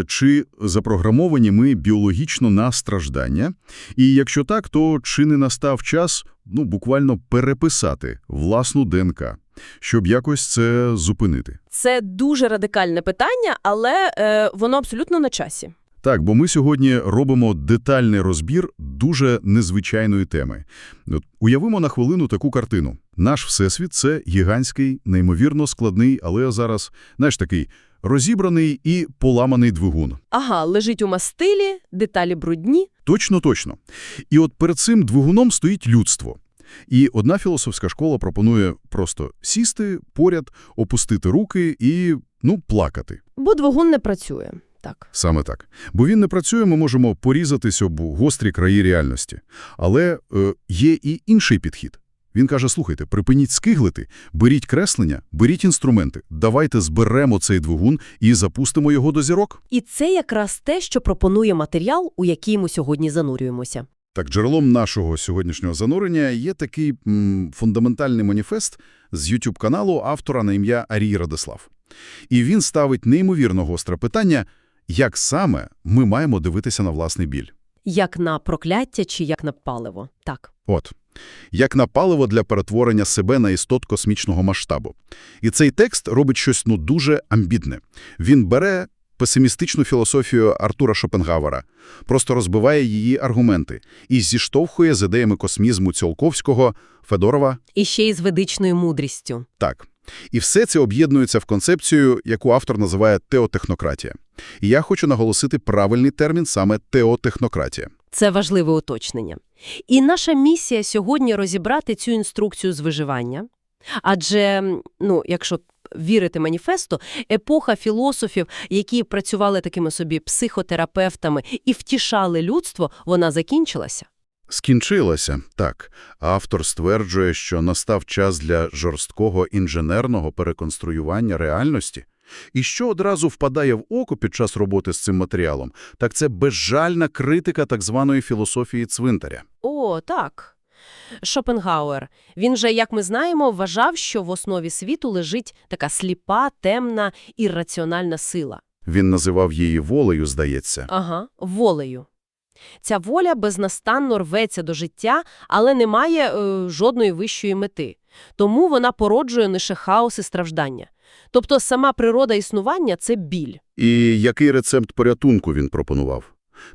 Чи запрограмовані ми біологічно на страждання? І якщо так, то чи не настав час, буквально переписати власну ДНК, щоб якось це зупинити? Це дуже радикальне питання, але воно абсолютно на часі. Так, бо ми сьогодні робимо детальний розбір дуже незвичайної теми. Уявимо на хвилину таку картину. Наш Всесвіт – це гігантський, неймовірно складний, але зараз, такий розібраний і поламаний двигун. Ага, лежить у мастилі, деталі брудні. Точно. І от перед цим двигуном стоїть людство. І одна філософська школа пропонує просто сісти поряд, опустити руки і, плакати. Бо двигун не працює. Так. Саме так. Бо він не працює, ми можемо порізатись об гострі краї реальності. Але є і інший підхід. Він каже, слухайте, припиніть скиглити, беріть креслення, беріть інструменти, давайте зберемо цей двигун і запустимо його до зірок. І це якраз те, що пропонує матеріал, у який ми сьогодні занурюємося. Так, джерелом нашого сьогоднішнього занурення є такий фундаментальний маніфест з YouTube-каналу автора на ім'я Арій Радислав. І він ставить неймовірно гостре питання, як саме ми маємо дивитися на власний біль. Як на прокляття чи як на паливо. Так. Як на паливо для перетворення себе на істот космічного масштабу. І цей текст робить щось дуже амбітне. Він бере песимістичну філософію Артура Шопенгауера, просто розбиває її аргументи і зіштовхує з ідеями космізму Ціолковського, Федорова. І ще й з ведичною мудрістю. Так. І все це об'єднується в концепцію, яку автор називає теотехнократія. І я хочу наголосити правильний термін саме теотехнократія. Це важливе уточнення. І наша місія сьогодні розібрати цю інструкцію з виживання. Адже, якщо вірити маніфесту, епоха філософів, які працювали такими собі психотерапевтами і втішали людство, вона закінчилася. Скінчилася, так. Автор стверджує, що настав час для жорсткого інженерного переконструювання реальності. І що одразу впадає в око під час роботи з цим матеріалом, так це безжальна критика так званої філософії цвинтаря. О, так. Шопенгауер. Він же, як ми знаємо, вважав, що в основі світу лежить така сліпа, темна, ірраціональна сила. Він називав її волею, здається. Ага, волею. Ця воля безнастанно рветься до життя, але не має жодної вищої мети. Тому вона породжує лише хаос і страждання. Тобто сама природа існування – це біль. І який рецепт порятунку він пропонував?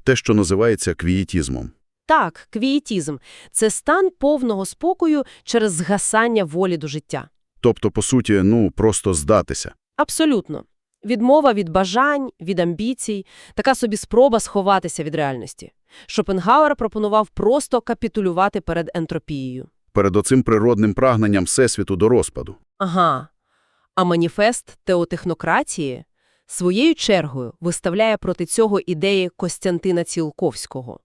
Те, що називається квієтізмом. Так, квієтізм – це стан повного спокою через згасання волі до життя. Тобто, по суті, просто здатися. Абсолютно. Відмова від бажань, від амбіцій, така собі спроба сховатися від реальності. Шопенгауер пропонував просто капітулювати перед ентропією. Перед оцим природним прагненням Всесвіту до розпаду. Ага. А маніфест теотехнократії своєю чергою виставляє проти цього ідеї Костянтина Ціолковського.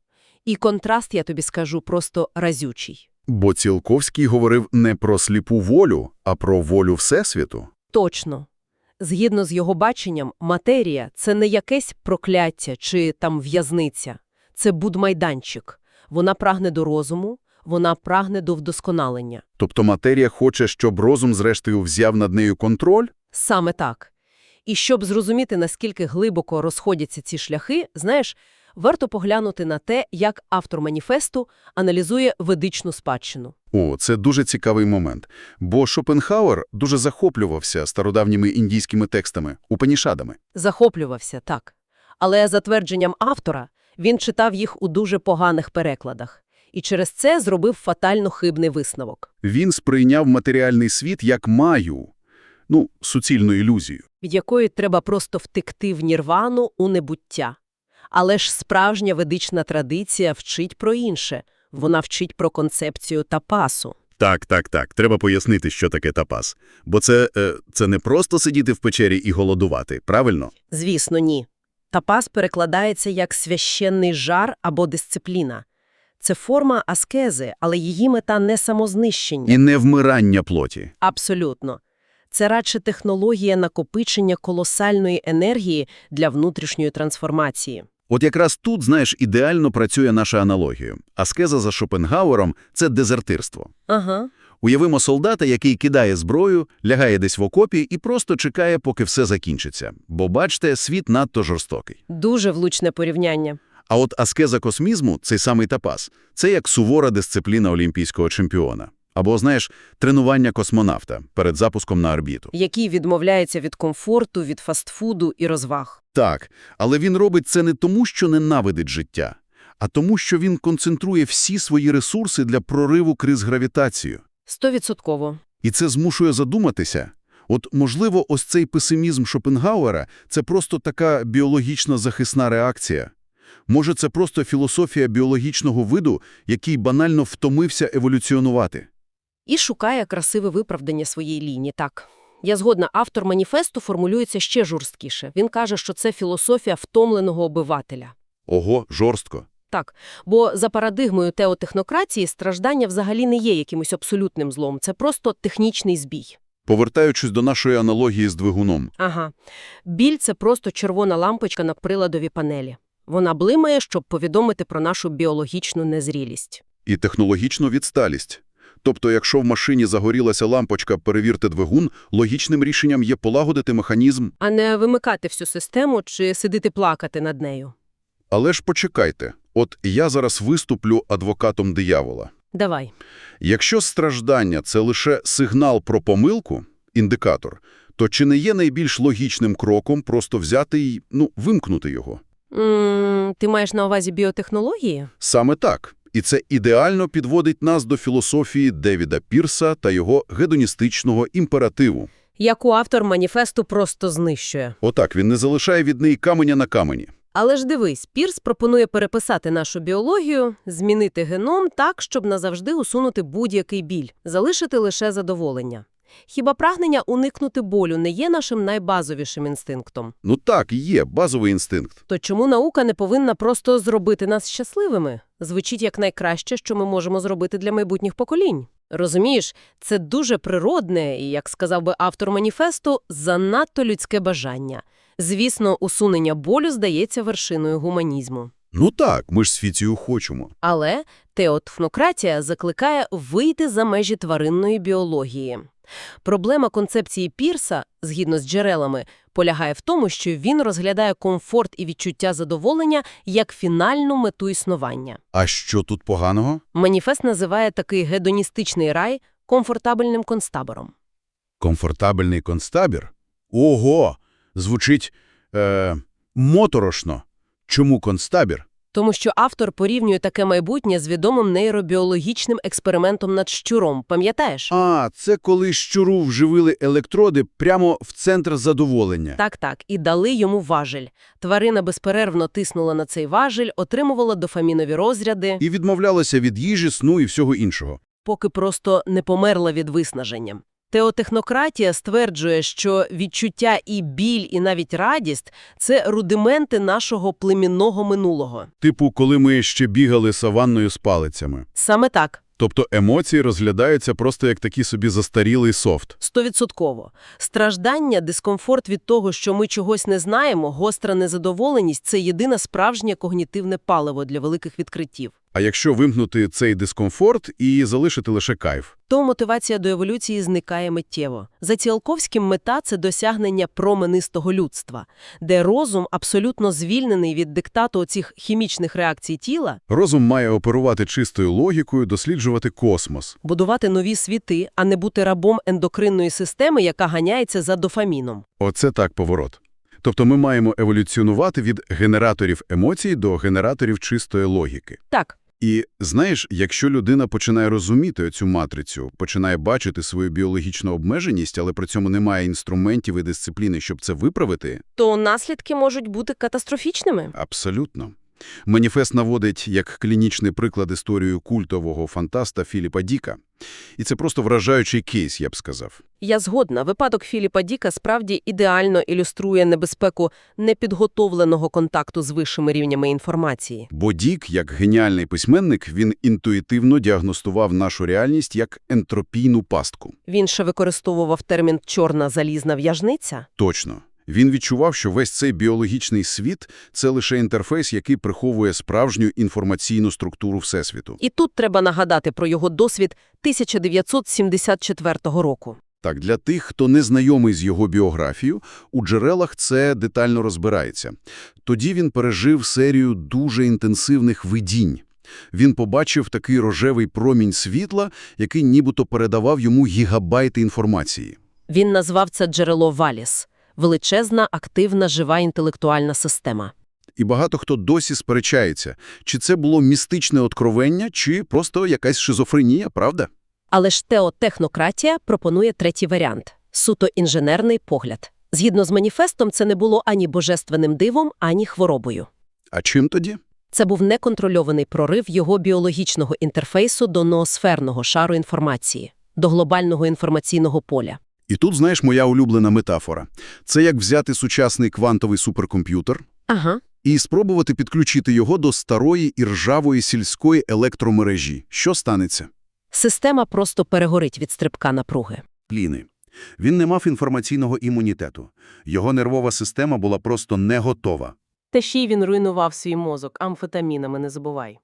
І контраст, я тобі скажу, просто разючий. Бо Ціолковський говорив не про сліпу волю, а про волю Всесвіту. Точно. Згідно з його баченням, матерія – це не якесь прокляття чи в'язниця. Це будмайданчик. Вона прагне до розуму, вона прагне до вдосконалення. Тобто матерія хоче, щоб розум зрештою взяв над нею контроль? Саме так. І щоб зрозуміти, наскільки глибоко розходяться ці шляхи, варто поглянути на те, як автор маніфесту аналізує ведичну спадщину. Це дуже цікавий момент. Бо Шопенгауер дуже захоплювався стародавніми індійськими текстами, упанішадами. Захоплювався, так. Але за твердженням автора, він читав їх у дуже поганих перекладах. І через це зробив фатально хибний висновок. Він сприйняв матеріальний світ як маю, суцільну ілюзію. Від якої треба просто втекти в нірвану, у небуття. Але ж справжня ведична традиція вчить про інше. Вона вчить про концепцію тапасу. Так. Треба пояснити, що таке тапас. Бо це не просто сидіти в печері і голодувати, правильно? Звісно, ні. Тапас перекладається як священний жар або дисципліна. Це форма аскези, але її мета не самознищення. І не вмирання плоті. Абсолютно. Це радше технологія накопичення колосальної енергії для внутрішньої трансформації. От якраз тут, ідеально працює наша аналогія. Аскеза за Шопенгауером – це дезертирство. Ага. Уявимо солдата, який кидає зброю, лягає десь в окопі і просто чекає, поки все закінчиться. Бо, бачите, світ надто жорстокий. Дуже влучне порівняння. А от аскеза космізму, цей самий тапас, це як сувора дисципліна олімпійського чемпіона. Або, знаєш, тренування космонавта перед запуском на орбіту. Який відмовляється від комфорту, від фастфуду і розваг. Так, але він робить це не тому, що ненавидить життя, а тому, що він концентрує всі свої ресурси для прориву криз гравітацією. 100%. І це змушує задуматися. От, можливо, ось цей песимізм Шопенгауера – це просто така біологічна захисна реакція. Може, це просто філософія біологічного виду, який банально втомився еволюціонувати. І шукає красиве виправдання своєї лінії, так. Я згодна, автор маніфесту формулюється ще жорсткіше. Він каже, що це філософія втомленого обивателя. Ого, жорстко. Так, бо за парадигмою теотехнократії страждання взагалі не є якимось абсолютним злом, це просто технічний збій. Повертаючись до нашої аналогії з двигуном. Ага. Біль – це просто червона лампочка на приладовій панелі. Вона блимає, щоб повідомити про нашу біологічну незрілість. І технологічну відсталість. Тобто, якщо в машині загорілася лампочка «перевірте двигун», логічним рішенням є полагодити механізм. А не вимикати всю систему чи сидіти плакати над нею. Але ж почекайте, от я зараз виступлю адвокатом диявола. Давай. Якщо страждання – це лише сигнал про помилку, індикатор, то чи не є найбільш логічним кроком просто взяти і, вимкнути його? Ти маєш на увазі біотехнології? Саме так. І це ідеально підводить нас до філософії Девіда Пірса та його гедоністичного імперативу. Яку автор маніфесту просто знищує. Отак, він не залишає від неї каменя на камені. Але ж дивись, Пірс пропонує переписати нашу біологію, змінити геном так, щоб назавжди усунути будь-який біль, залишити лише задоволення. Хіба прагнення уникнути болю не є нашим найбазовішим інстинктом? Ну так, є базовий інстинкт. То чому наука не повинна просто зробити нас щасливими? Звучить як найкраще, що ми можемо зробити для майбутніх поколінь. Розумієш, це дуже природне і, як сказав би автор маніфесту, занадто людське бажання. Звісно, усунення болю здається вершиною гуманізму. Ну так, ми ж з Фіцією хочемо. Але теотехнократія закликає вийти за межі тваринної біології. Проблема концепції Пірса, згідно з джерелами, полягає в тому, що він розглядає комфорт і відчуття задоволення як фінальну мету існування. А що тут поганого? Маніфест називає такий гедоністичний рай комфортабельним концтабором. Комфортабельний концтабір? Ого! Звучить, моторошно. Чому концтабір? Тому що автор порівнює таке майбутнє з відомим нейробіологічним експериментом над щуром, пам'ятаєш? А, це коли щуру вживили електроди прямо в центр задоволення. Так, і дали йому важель. Тварина безперервно тиснула на цей важель, отримувала дофамінові розряди, І відмовлялася від їжі, сну і всього іншого. поки просто не померла від виснаження. Теотехнократія стверджує, що відчуття і біль, і навіть радість – це рудименти нашого племінного минулого. Типу, коли ми ще бігали саванною з палицями. Саме так. Тобто емоції розглядаються просто як такий собі застарілий софт. 100%. Страждання, дискомфорт від того, що ми чогось не знаємо, гостра незадоволеність – це єдине справжнє когнітивне паливо для великих відкриттів. А якщо вимкнути цей дискомфорт і залишити лише кайф? То мотивація до еволюції зникає миттєво. За Ціолковським мета – це досягнення променистого людства, де розум абсолютно звільнений від диктату оцих хімічних реакцій тіла, Розум має оперувати чистою логікою, досліджувати космос. будувати нові світи, а не бути рабом ендокринної системи, яка ганяється за дофаміном. Оце так поворот. Тобто ми маємо еволюціонувати від генераторів емоцій до генераторів чистої логіки. Так. І, знаєш, якщо людина починає розуміти цю матрицю, починає бачити свою біологічну обмеженість, але при цьому немає інструментів і дисципліни, щоб це виправити, То наслідки можуть бути катастрофічними. абсолютно. Маніфест наводить як клінічний приклад історію культового фантаста Філіпа Діка. І це просто вражаючий кейс, я б сказав. Я згодна. Випадок Філіпа Діка справді ідеально ілюструє небезпеку непідготовленого контакту з вищими рівнями інформації. Бо Дік, як геніальний письменник, він інтуїтивно діагностував нашу реальність як ентропійну пастку. Він ще використовував термін «чорна залізна в'язниця». Точно. Він відчував, що весь цей біологічний світ – це лише інтерфейс, який приховує справжню інформаційну структуру Всесвіту. І тут треба нагадати про його досвід 1974 року. Так, для тих, хто не знайомий з його біографією, у джерелах це детально розбирається. Тоді він пережив серію дуже інтенсивних видінь. Він побачив такий рожевий промінь світла, який нібито передавав йому гігабайти інформації. Він назвав це джерело Валіс – величезна, активна, жива інтелектуальна система. І багато хто досі сперечається, чи це було містичне откровення, чи просто якась шизофренія, правда? Але ж теотехнократія пропонує третій варіант – суто інженерний погляд. Згідно з маніфестом, це не було ані божественним дивом, ані хворобою. А чим тоді? Це був неконтрольований прорив його біологічного інтерфейсу до ноосферного шару інформації, до глобального інформаційного поля. І тут, знаєш, моя улюблена метафора. Це як взяти сучасний квантовий суперкомп'ютер Ага. і спробувати підключити його до старої і ржавої сільської електромережі. Що станеться? Система просто перегорить від стрибка напруги. Пліни. Він не мав інформаційного імунітету. Його нервова система була просто не готова. Та ще й він руйнував свій мозок амфетамінами, не забувай.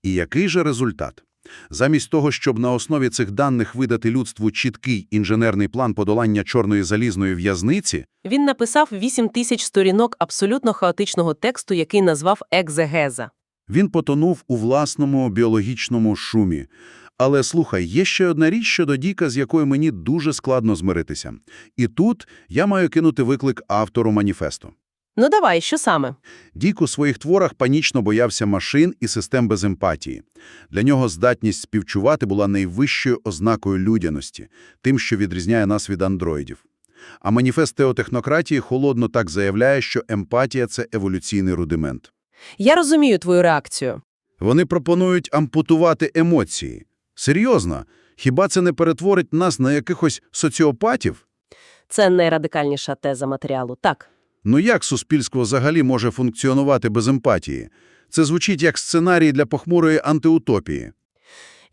І який же результат? Замість того, щоб на основі цих даних видати людству чіткий інженерний план подолання чорної залізної в'язниці, Він написав 8000 сторінок абсолютно хаотичного тексту, який назвав екзегеза. він потонув у власному біологічному шумі. Але, слухай, є ще одна річ щодо Діка, з якою мені дуже складно змиритися. І тут я маю кинути виклик автору маніфесту. Ну давай, що саме? Дік у своїх творах панічно боявся машин і систем без емпатії. Для нього здатність співчувати була найвищою ознакою людяності, тим, що відрізняє нас від андроїдів. А маніфест теотехнократії холодно так заявляє, що емпатія – це еволюційний рудимент. Я розумію твою реакцію. Вони пропонують ампутувати емоції. Серйозно? Хіба це не перетворить нас на якихось соціопатів? Це найрадикальніша теза матеріалу, так. Ну як суспільство взагалі може функціонувати без емпатії? Це звучить як сценарій для похмурої антиутопії.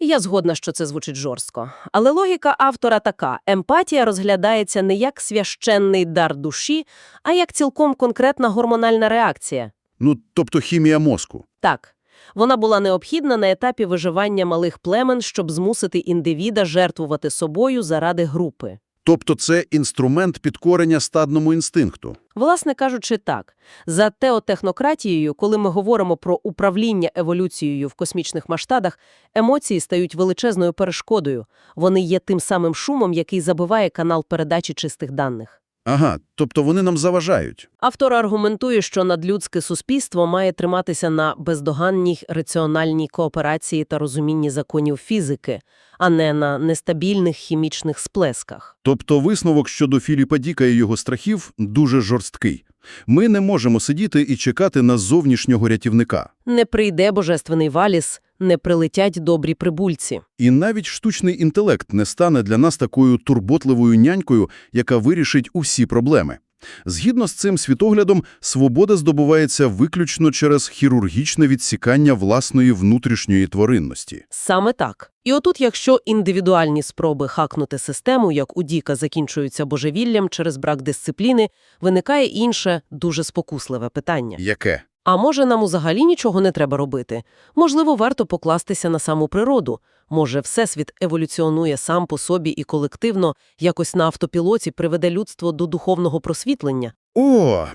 Я згодна, що це звучить жорстко. Але логіка автора така. Емпатія розглядається не як священний дар душі, а як цілком конкретна гормональна реакція. Ну, тобто хімія мозку. Так. Вона була необхідна на етапі виживання малих племен, щоб змусити індивіда жертвувати собою заради групи. Тобто це інструмент підкорення стадному інстинкту. Власне кажучи, так. За теотехнократією, коли ми говоримо про управління еволюцією в космічних масштабах, емоції стають величезною перешкодою. Вони є тим самим шумом, який забиває канал передачі чистих даних. Ага, тобто вони нам заважають. Автор аргументує, що надлюдське суспільство має триматися на бездоганній раціональній кооперації та розумінні законів фізики, а не на нестабільних хімічних сплесках. Тобто висновок щодо Філіпа Діка і його страхів дуже жорсткий. Ми не можемо сидіти і чекати на зовнішнього рятівника. Не прийде божественний Валіс, не прилетять добрі прибульці. І навіть штучний інтелект не стане для нас такою турботливою нянькою, яка вирішить усі проблеми. Згідно з цим світоглядом, свобода здобувається виключно через хірургічне відсікання власної внутрішньої тваринності. Саме так. І отут, якщо індивідуальні спроби хакнути систему, як у Діка, закінчуються божевіллям через брак дисципліни, виникає інше, дуже спокусливе питання. Яке? А може, нам взагалі нічого не треба робити? Можливо, варто покластися на саму природу. Може, Всесвіт еволюціонує сам по собі і колективно, якось на автопілоті приведе людство до духовного просвітлення? О!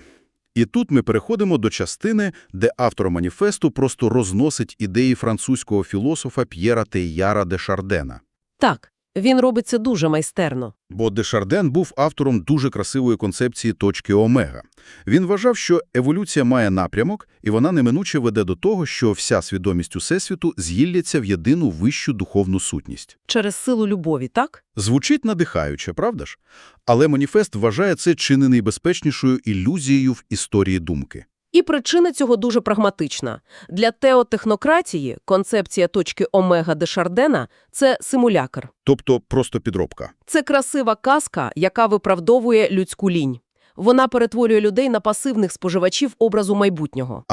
І тут ми переходимо до частини, де автор маніфесту просто розносить ідеї французького філософа П'єра Тейяра де Шардена. Так, він робить це дуже майстерно. Бо де Шарден був автором дуже красивої концепції точки омега. Він вважав, що еволюція має напрямок, і вона неминуче веде до того, що вся свідомість Усесвіту з'їлляться в єдину вищу духовну сутність. Через силу любові, так? Звучить надихаюче, правда ж? Але маніфест вважає це чи не найбезпечнішою ілюзією в історії думки. І причина цього дуже прагматична. Для теотехнократії концепція точки омега де Шардена – це симулякр. Тобто просто підробка. Це красива казка, яка виправдовує людську лінь. Вона перетворює людей на пасивних споживачів образу майбутнього.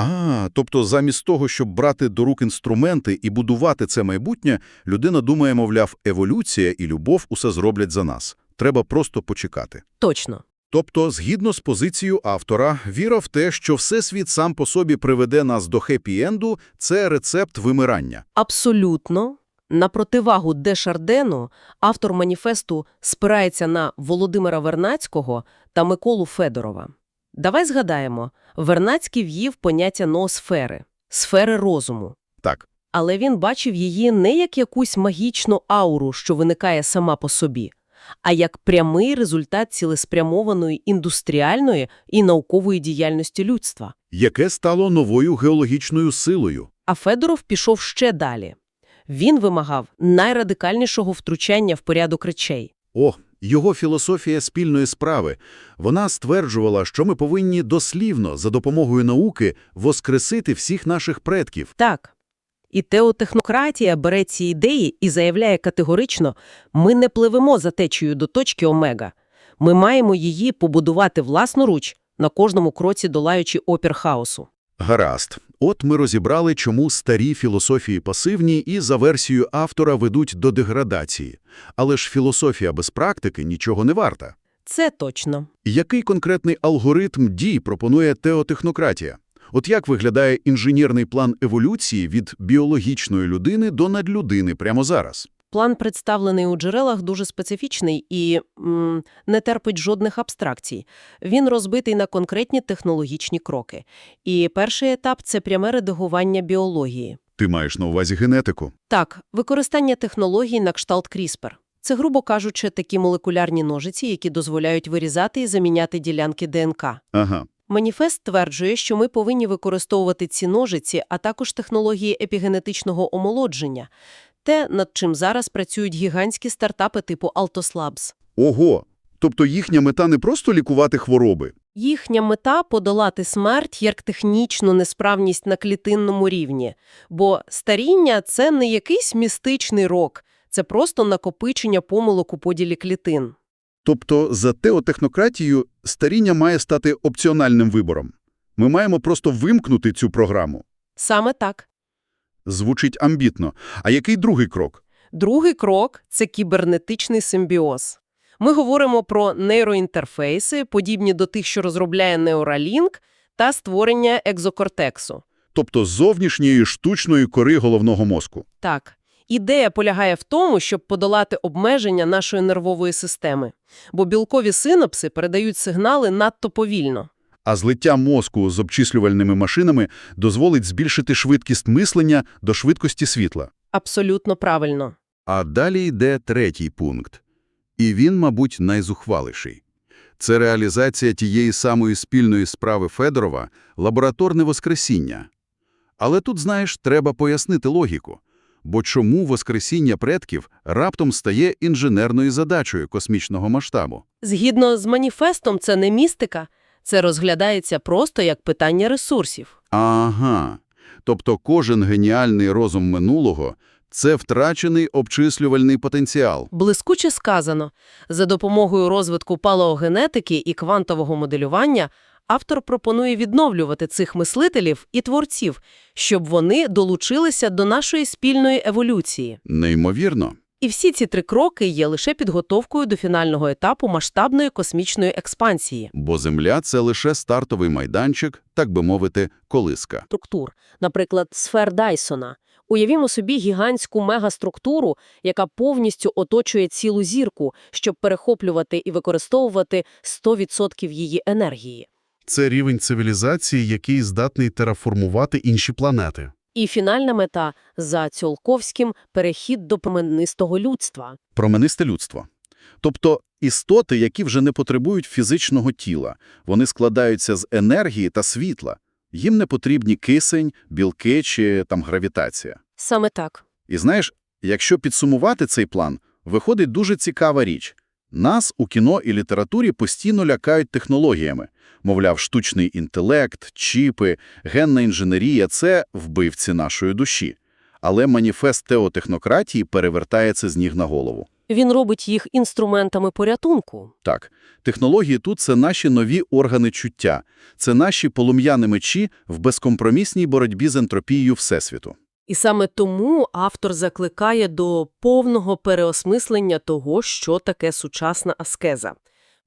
Тобто замість того, щоб брати до рук інструменти і будувати це майбутнє, людина думає, мовляв, еволюція і любов усе зроблять за нас. Треба просто почекати. Точно. Тобто, згідно з позицією автора, віра в те, що Всесвіт сам по собі приведе нас до хеппі-енду – це рецепт вимирання. Абсолютно. На противагу Дешардену автор маніфесту спирається на Володимира Вернадського та Миколу Федорова. Давай згадаємо, Вернадський ввів поняття ноосфери – сфери розуму. Так. Але він бачив її не як якусь магічну ауру, що виникає сама по собі, а як прямий результат цілеспрямованої індустріальної і наукової діяльності людства. Яке стало новою геологічною силою. А Федоров пішов ще далі. Він вимагав найрадикальнішого втручання в порядок речей. Його філософія спільної справи. Вона стверджувала, що ми повинні дослівно, за допомогою науки, воскресити всіх наших предків. Так. І теотехнократія бере ці ідеї і заявляє категорично, ми не пливемо за течією до точки омега. Ми маємо її побудувати власноруч, на кожному кроці долаючи опір хаосу. Гаразд. От ми розібрали, чому старі філософії пасивні і, за версією автора, ведуть до деградації. Але ж філософія без практики нічого не варта. Це точно. Який конкретний алгоритм дій пропонує теотехнократія? От як виглядає інженерний план еволюції від біологічної людини до надлюдини прямо зараз? План, представлений у джерелах, дуже специфічний і не терпить жодних абстракцій. Він розбитий на конкретні технологічні кроки. І перший етап – це пряме редагування біології. Ти маєш на увазі генетику? Так, використання технологій на кшталт CRISPR. Це, грубо кажучи, такі молекулярні ножиці, які дозволяють вирізати і заміняти ділянки ДНК. Ага. Маніфест стверджує, що ми повинні використовувати ці ножиці, а також технології епігенетичного омолодження. Те, над чим зараз працюють гігантські стартапи типу Altos Labs. Ого! Тобто їхня мета не просто лікувати хвороби? Їхня мета – подолати смерть як технічну несправність на клітинному рівні. Бо старіння – це не якийсь містичний рок, це просто накопичення помилок у поділі клітин. Тобто за теотехнократією старіння має стати опціональним вибором. Ми маємо просто вимкнути цю програму. Саме так. Звучить амбітно. А який другий крок? Другий крок – це кібернетичний симбіоз. Ми говоримо про нейроінтерфейси, подібні до тих, що розробляє Neuralink, та створення екзокортексу. Тобто зовнішньої штучної кори головного мозку. Так. Ідея полягає в тому, щоб подолати обмеження нашої нервової системи. Бо білкові синапси передають сигнали надто повільно. А злиття мозку з обчислювальними машинами дозволить збільшити швидкість мислення до швидкості світла. Абсолютно правильно. А далі йде третій пункт. І він, мабуть, найзухваліший. Це реалізація тієї самої спільної справи Федорова – лабораторне воскресіння. Але тут, знаєш, треба пояснити логіку. Бо чому воскресіння предків раптом стає інженерною задачею космічного масштабу? Згідно з маніфестом, це не містика. Це розглядається просто як питання ресурсів. Ага. Тобто кожен геніальний розум минулого – це втрачений обчислювальний потенціал. Блискуче сказано. За допомогою розвитку палеогенетики і квантового моделювання автор пропонує відновлювати цих мислителів і творців, щоб вони долучилися до нашої спільної еволюції. Неймовірно. І всі ці три кроки є лише підготовкою до фінального етапу масштабної космічної експансії. Бо Земля – це лише стартовий майданчик, так би мовити, колиска. Структур, наприклад, сфер Дайсона. Уявімо собі гігантську мегаструктуру, яка повністю оточує цілу зірку, щоб перехоплювати і використовувати 100% її енергії. Це рівень цивілізації, який здатний тераформувати інші планети. І фінальна мета – за Ціолковським – перехід до променистого людства. Променисте людство. Тобто істоти, які вже не потребують фізичного тіла. Вони складаються з енергії та світла. Їм не потрібні кисень, білки чи гравітація. Саме так. І знаєш, якщо підсумувати цей план, виходить дуже цікава річ. Нас у кіно і літературі постійно лякають технологіями. Мовляв, штучний інтелект, чіпи, генна інженерія – це вбивці нашої душі. Але маніфест теотехнократії перевертає це з ніг на голову. Він робить їх інструментами порятунку. Так, технології тут – це наші нові органи чуття. Це наші полум'яні мечі в безкомпромісній боротьбі з ентропією Всесвіту. І саме тому автор закликає до повного переосмислення того, що таке сучасна аскеза.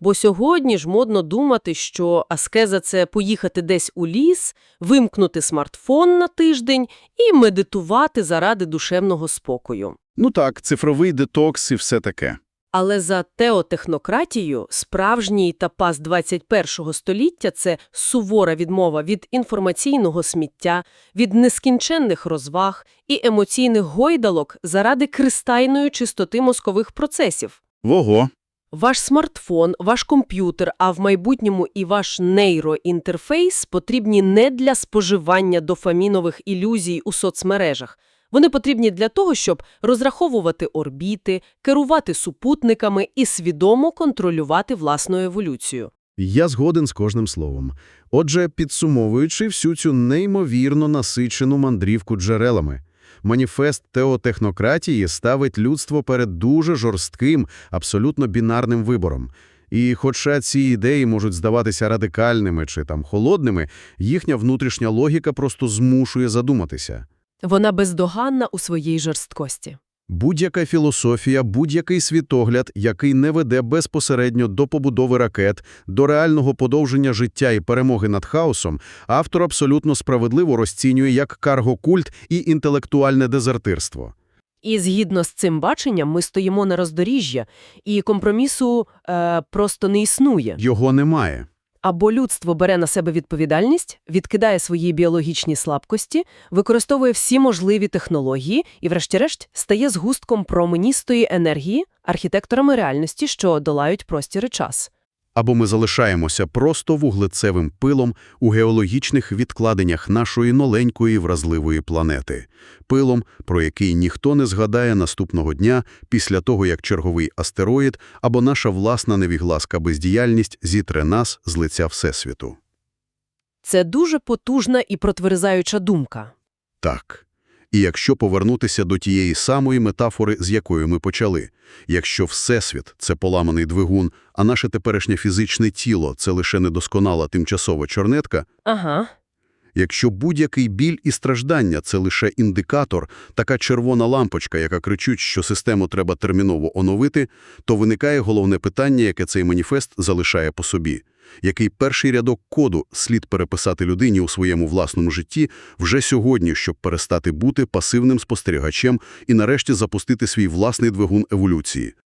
Бо сьогодні ж модно думати, що аскеза – це поїхати десь у ліс, вимкнути смартфон на тиждень і медитувати заради душевного спокою. Ну так, цифровий детокс і все таке. Але за теотехнократією справжній тапас 21-го століття – це сувора відмова від інформаційного сміття, від нескінченних розваг і емоційних гойдалок заради кристальної чистоти мозкових процесів. Ого. Ваш смартфон, ваш комп'ютер, а в майбутньому і ваш нейроінтерфейс потрібні не для споживання дофамінових ілюзій у соцмережах. Вони потрібні для того, щоб розраховувати орбіти, керувати супутниками і свідомо контролювати власну еволюцію. Я згоден з кожним словом. Отже, підсумовуючи всю цю неймовірно насичену мандрівку джерелами, маніфест теотехнократії ставить людство перед дуже жорстким, абсолютно бінарним вибором. І хоча ці ідеї можуть здаватися радикальними чи холодними, їхня внутрішня логіка просто змушує задуматися. Вона бездоганна у своїй жорсткості. Будь-яка філософія, будь-який світогляд, який не веде безпосередньо до побудови ракет, до реального подовження життя і перемоги над хаосом, автор абсолютно справедливо розцінює як каргокульт і інтелектуальне дезертирство. І згідно з цим баченням ми стоїмо на роздоріжжя, і компромісу просто не існує. Його немає. Або людство бере на себе відповідальність, відкидає свої біологічні слабкості, використовує всі можливі технології і, врешті-решт, стає згустком променістої енергії, архітекторами реальності, що долають простір і час. Або ми залишаємося просто вуглецевим пилом у геологічних відкладеннях нашої маленької вразливої планети. Пилом, про який ніхто не згадає наступного дня після того, як черговий астероїд або наша власна невігласка бездіяльність зітре нас з лиця Всесвіту. Це дуже потужна і протверзаюча думка. Так. І якщо повернутися до тієї самої метафори, з якої ми почали, якщо Всесвіт – це поламаний двигун, а наше теперішнє фізичне тіло – це лише недосконала тимчасова чорнетка, Ага. якщо будь-який біль і страждання – це лише індикатор, така червона лампочка, яка кричить, що систему треба терміново оновити, то виникає головне питання, яке цей маніфест залишає по собі. Який перший рядок коду слід переписати людині у своєму власному житті вже сьогодні, щоб перестати бути пасивним спостерігачем і нарешті запустити свій власний двигун еволюції.